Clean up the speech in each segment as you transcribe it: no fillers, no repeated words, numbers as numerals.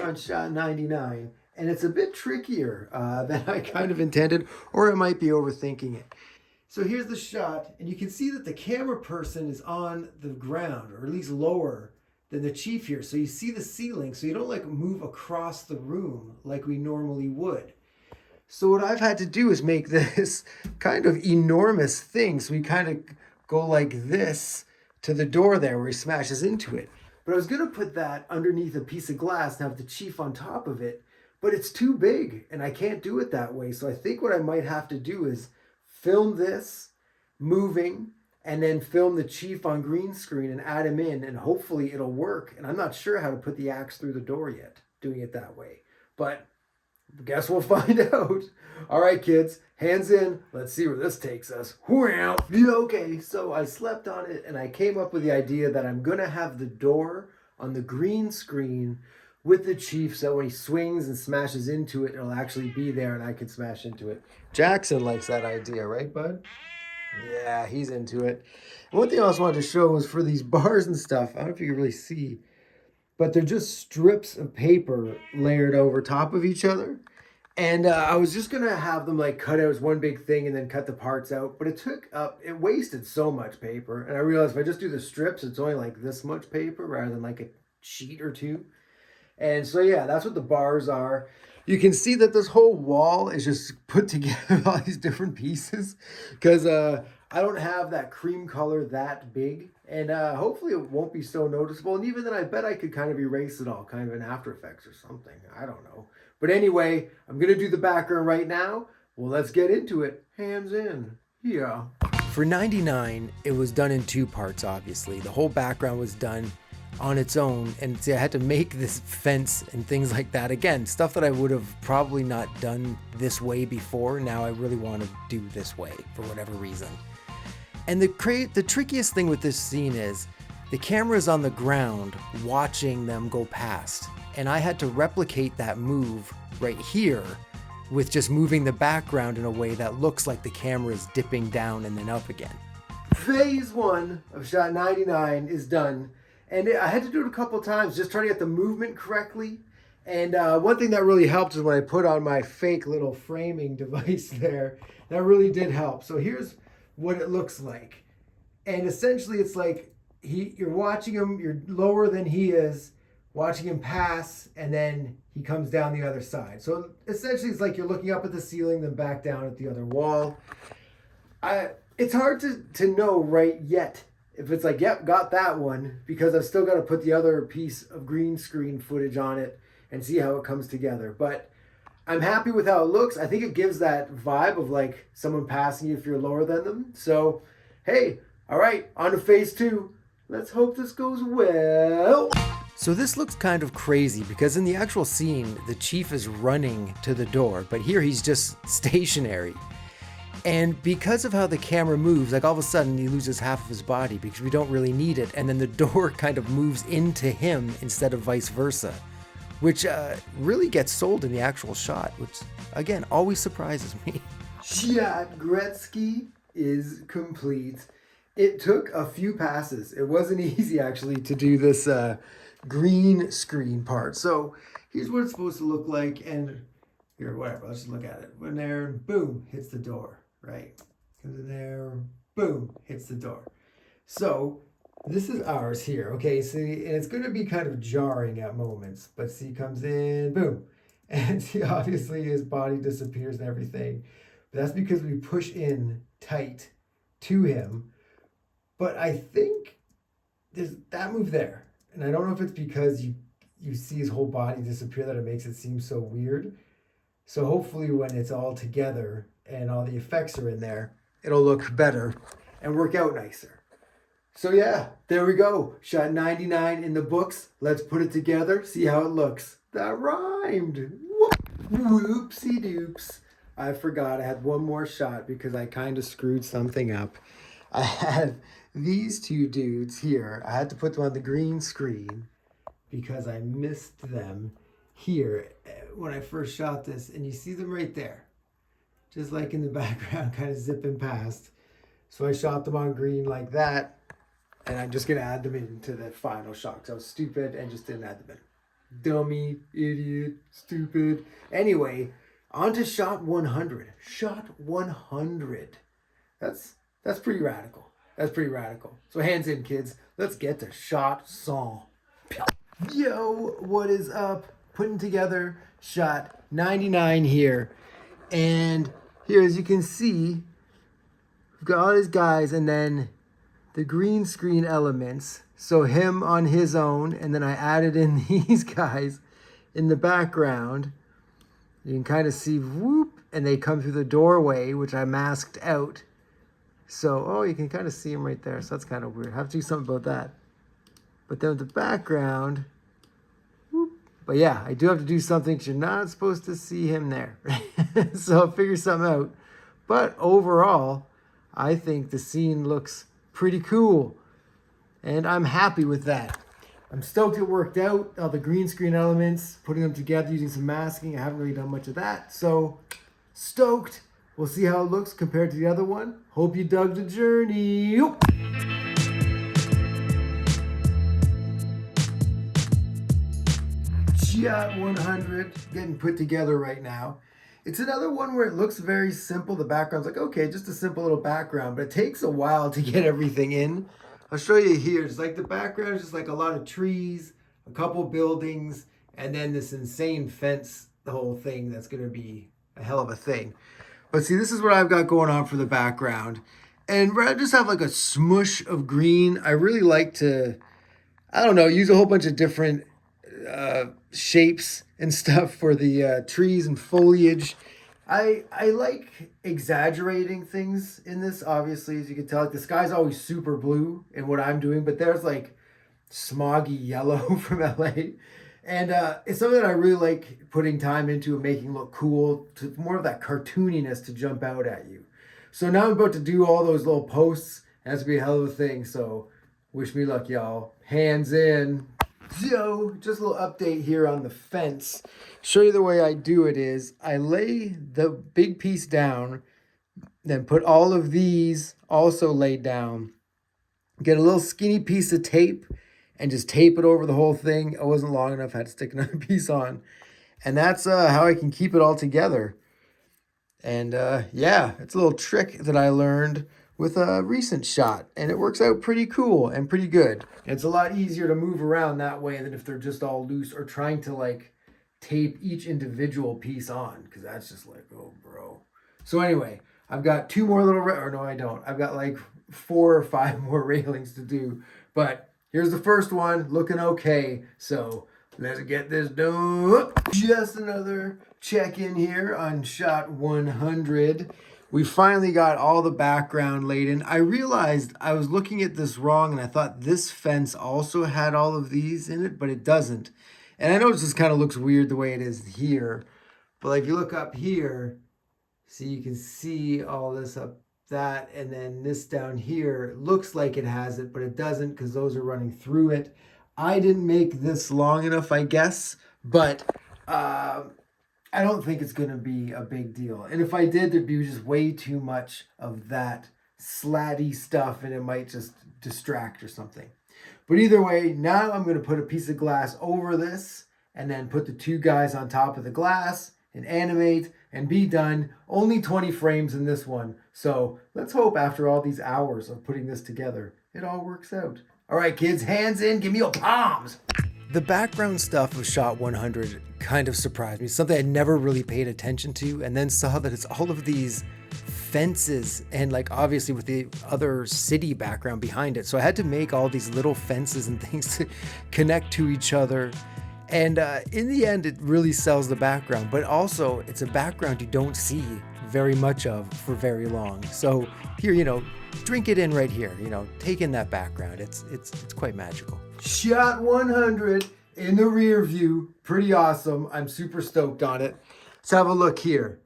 on shot 99, and it's a bit trickier than I kind of intended, or I might be overthinking it. So here's the shot, and you can see that the camera person is on the ground, or at least lower than the chief here. So you see the ceiling, so you don't like move across the room like we normally would. So what I've had to do is make this kind of enormous thing. So we kind of go like this to the door there where he smashes into it. But I was going to put that underneath a piece of glass and have the chief on top of it, but it's too big and I can't do it that way. So I think what I might have to do is film this moving and then film the chief on green screen and add him in, and hopefully it'll work. And I'm not sure how to put the axe through the door yet, doing it that way. But guess we'll find out. All right, kids, hands in. Let's see where this takes us. Yeah, okay, so I slept on it and I came up with the idea that I'm going to have the door on the green screen with the chief, so when he swings and smashes into it, it'll actually be there and I can smash into it. Jackson likes that idea, right, bud? Yeah, he's into it. And one thing I also wanted to show was for these bars and stuff, I don't know if you can really see, but they're just strips of paper layered over top of each other. And I was just going to have them like cut out as one big thing and then cut the parts out. But it wasted so much paper. And I realized if I just do the strips, it's only like this much paper rather than like a sheet or two. And so, yeah, that's what the bars are. You can see that this whole wall is just put together all these different pieces because I don't have that cream color that big. And hopefully it won't be so noticeable. And even then, I bet I could kind of erase it all, kind of in After Effects or something. I don't know. But anyway, I'm going to do the background right now. Well, let's get into it. Hands in. Yeah. For 99, it was done in two parts, obviously. The whole background was done on its own, and see, I had to make this fence and things like that. Again, stuff that I would have probably not done this way before. Now I really want to do this way for whatever reason. And the trickiest thing with this scene is the camera is on the ground watching them go past, and I had to replicate that move right here with just moving the background in a way that looks like the camera is dipping down and then up again. Phase 1 of shot 99 is done. And I had to do it a couple of times, just trying to get the movement correctly. And one thing that really helped is when I put on my fake little framing device there. That really did help. So here's what it looks like. And essentially it's like you're watching him, you're lower than he is, watching him pass, and then he comes down the other side. So essentially it's like you're looking up at the ceiling, then back down at the other wall. It's hard to know right yet if it's like, yep, got that one, because I've still got to put the other piece of green screen footage on it and see how it comes together. But I'm happy with how it looks. I think it gives that vibe of like someone passing you if you're lower than them. So, hey, all right, on to phase 2. Let's hope this goes well. So this looks kind of crazy because in the actual scene, the chief is running to the door, but here he's just stationary. And because of how the camera moves, like all of a sudden he loses half of his body because we don't really need it. And then the door kind of moves into him instead of vice versa, which really gets sold in the actual shot, which again, always surprises me. Shot Gretzky is complete. It took a few passes. It wasn't easy actually to do this green screen part. So here's what it's supposed to look like. And here, whatever, let's just look at it. When there, boom, hits the door. Right, comes in there, boom, hits the door. So this is ours here, okay? See, and it's going to be kind of jarring at moments, but see, comes in, boom, and see, obviously his body disappears and everything. But that's because we push in tight to him. But I think there's that move there, and I don't know if it's because you see his whole body disappear that it makes it seem so weird. So hopefully when it's all together and all the effects are in there, it'll look better and work out nicer. So yeah, there we go. Shot 99 in the books. Let's put it together, see how it looks. That rhymed. Whoopsie doops. I forgot I had one more shot because I kind of screwed something up. I had these two dudes here. I had to put them on the green screen because I missed them here when I first shot this, and you see them right there. Just like in the background, kind of zipping past. So I shot them on green like that, and I'm just going to add them into the final shot because I was stupid and just didn't add them in. Dummy, idiot, stupid. Anyway, on to shot 100. Shot 100. That's pretty radical. That's pretty radical. So hands in, kids. Let's get to shot song. Yo, what is up? Putting together shot 99 here. And here, as you can see, we've got all these guys and then the green screen elements. So him on his own, and then I added in these guys in the background. You can kind of see, whoop, and they come through the doorway, which I masked out. So, oh, you can kind of see them right there. So that's kind of weird. I have to do something about that. But then with the background, whoop. But yeah, I do have to do something because you're not supposed to see him there. So I'll figure something out. But overall, I think the scene looks pretty cool. And I'm happy with that. I'm stoked it worked out. All the green screen elements, putting them together using some masking. I haven't really done much of that. So, stoked. We'll see how it looks compared to the other one. Hope you dug the journey. Shot 100 getting put together right now. It's another one where it looks very simple. The background's like, okay, just a simple little background, but it takes a while to get everything in. I'll show you here. It's like the background is just like a lot of trees, a couple buildings, and then this insane fence, the whole thing that's going to be a hell of a thing. But see, this is what I've got going on for the background. And rather just have like a smush of green, I really like to, I don't know, use a whole bunch of different shapes and stuff for the trees and foliage. I like exaggerating things in this, obviously, as you can tell. Like the sky's always super blue in what I'm doing, but there's like smoggy yellow from LA. And it's something that I really like putting time into and making look cool, to more of that cartooniness to jump out at you. So now I'm about to do all those little posts. It has to be a hell of a thing, so wish me luck, y'all. Hands in. So, just a little update here on the fence. Show you the way I do it is, I lay the big piece down, then put all of these also laid down. Get a little skinny piece of tape, and just tape it over the whole thing. It wasn't long enough, I had to stick another piece on. And that's how I can keep it all together. And yeah, it's a little trick that I learned with a recent shot, and it works out pretty cool and pretty good. And it's a lot easier to move around that way than if they're just all loose or trying to like tape each individual piece on, because that's just like, oh bro. So anyway, I've got two more little, or no I don't. I've got like 4 or 5 more railings to do, but here's the first one, looking okay. So let's get this done. Just another check-in here on shot 100. We finally got all the background laid in. I realized I was looking at this wrong, and I thought this fence also had all of these in it, but it doesn't. And I know it just kind of looks weird the way it is here, but like if you look up here, see, you can see all this up that, and then this down here, it looks like it has it, but it doesn't because those are running through it. I didn't make this long enough, I guess, but I don't think it's going to be a big deal. And if I did, there'd be just way too much of that slatty stuff, and it might just distract or something. But either way, now I'm going to put a piece of glass over this and then put the 2 guys on top of the glass and animate and be done. Only 20 frames in this one. So let's hope after all these hours of putting this together, it all works out. All right, kids, hands in, give me your palms. The background stuff of shot 100 kind of surprised me. Something I never really paid attention to, and then saw that it's all of these fences and like obviously with the other city background behind it. So I had to make all these little fences and things to connect to each other. And in the end, it really sells the background, but also it's a background you don't see very much of for very long. So here, drink it in right here, take in that background. It's quite magical. Shot 100 in the rear view. Pretty awesome. I'm super stoked on it. Let's have a look here.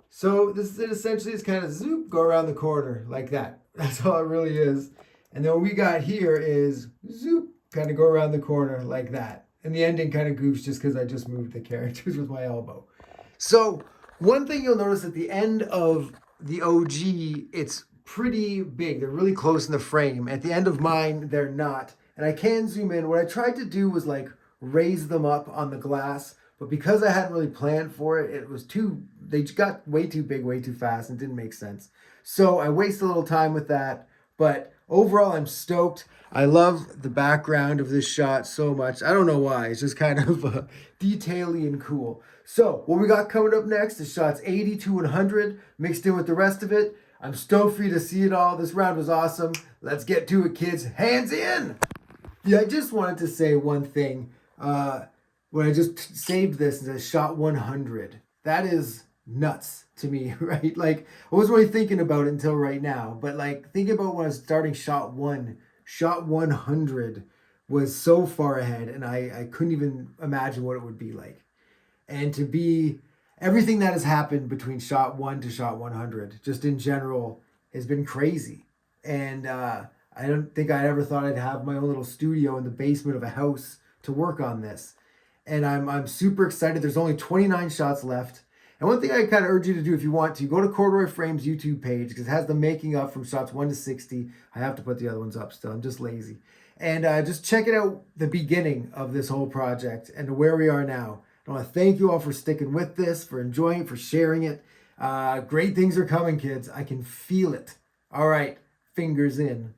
So this is essentially is kind of zoop, go around the corner like that. That's all it really is. And then what we got here is zoop, kind of go around the corner like that. And the ending kind of goofs just because I just moved the characters with my elbow. So one thing you'll notice at the end of the OG, it's pretty big. They're really close in the frame. At the end of mine, they're not. And I can zoom in. What I tried to do was like raise them up on the glass. But because I hadn't really planned for it, they got way too big, way too fast, and didn't make sense. So I wasted a little time with that. But overall, I'm stoked. I love the background of this shot so much. I don't know why. It's just kind of detaily and cool. So what we got coming up next is shots 80 to 100 mixed in with the rest of it. I'm stoked for you to see it all. This round was awesome. Let's get to it, kids. Hands in! Yeah, I just wanted to say one thing. When I just saved this as shot 100, that is nuts to me, right? Like, I wasn't really thinking about it until right now, but like, thinking about when I was starting shot 100 was so far ahead, and I couldn't even imagine what it would be like. And to be everything that has happened between shot 1 to shot 100, just in general, has been crazy. And I don't think I ever thought I'd have my own little studio in the basement of a house to work on this. And I'm super excited. There's only 29 shots left. And one thing I kind of urge you to do if you want to, go to Corduroy Frames YouTube page because it has the making of from shots 1 to 60. I have to put the other ones up still. I'm just lazy. And just check it out, the beginning of this whole project and where we are now. I want to thank you all for sticking with this, for enjoying it, for sharing it. Great things are coming, kids. I can feel it. All right, fingers in.